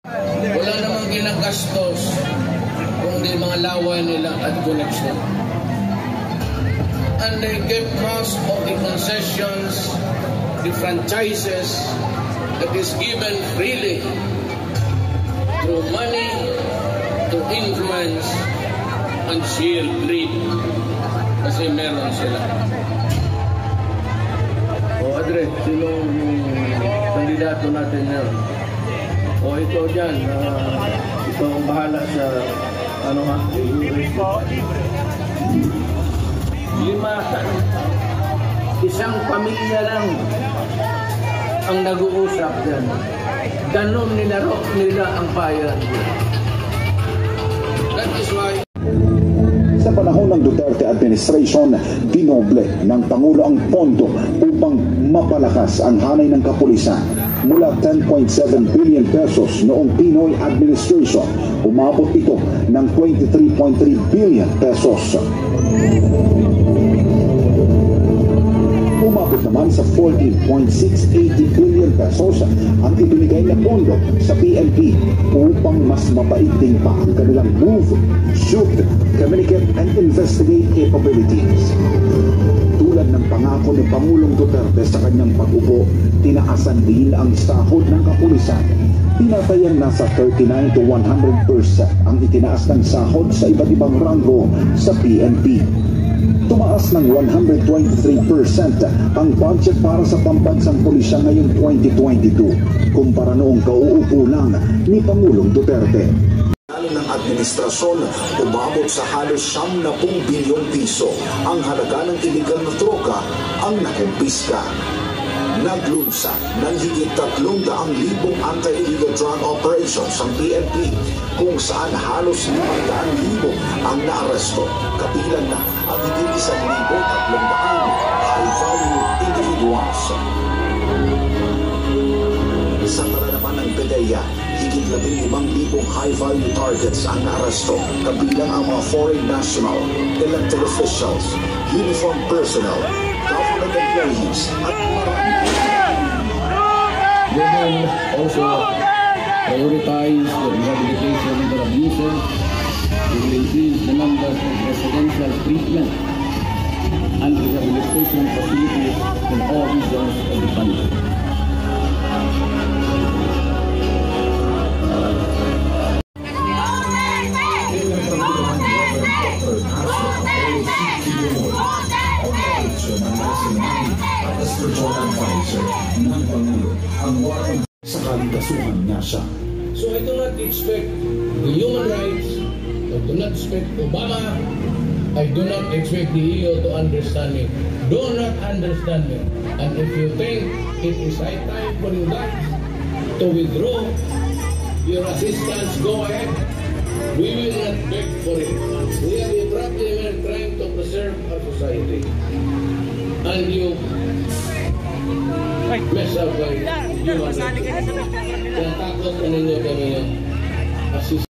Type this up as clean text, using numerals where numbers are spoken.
Wala namang ginagastos kundi mga laway nila at connection. And they get cost of the concessions, the franchises that is given freely through money to influence and sheer greed. Kasi meron sila. O Adre, sinong kandidato natin ngayon? O ito dyan, ito ang bahala sa ano ha? Lima, isang pamilya lang ang nag-uusap dyan. Ganon nilaro nila ang bayan. That is why sa panahon ng Duterte administration, dinoble ng Pangulo ang pondo upang mapalakas ang hanay ng kapulisan. Mula 10.7 billion pesos noong Pinoy administration, umabot ito ng 23.3 billion pesos. Umabot naman sa 14.680 billion pesos ang ibinigay na pondo sa PNP upang mas mapaigting pa ang kanilang move, shoot, communicate, and investigate capabilities. Tulad ng pangako ni Pangulong Duterte sa kanyang pag-upo, tinaasan din ang sahod ng kapulisan. Tinatayang nasa 39 to 100% ang itinaas ng sahod sa iba't ibang ranggo sa PNP. Tumaas ng 123% ang budget para sa pambansang pulisya ngayong 2022 kumpara noong kauupo lang ni Pangulong Duterte. Ng administrasyon, umabot sa halos 70 bilyong piso ang halaga ng iligal na droga ang nakumpiska. Naglunsad ng higit 300,000 anti-illegal drug operations ang PNP kung saan halos 500,000 ang naaresto, kabilang na ang higit 1,300 high-value individuals. Sa tala naman ng PDEA, higit 15,000 high-value targets ang naaresto, kabilang ang mga foreign national, elected officials, uniformed personnel, government employees, at marami. They will also prioritize the rehabilitation of abusers. We will increase the number of residential treatment and rehabilitation facilities in all regions of the country. Sa kaligasuhan niya siya. So I do not expect the human rights, I do not expect Obama, I do not expect the EU to understand me. Do not understand me. And if you think it is high time for you guys to withdraw your assistance, go ahead. We will not beg for it. We are practically trying to preserve our society. And you mess up by human rights. Kaya takot na ninyo kami yung assistance.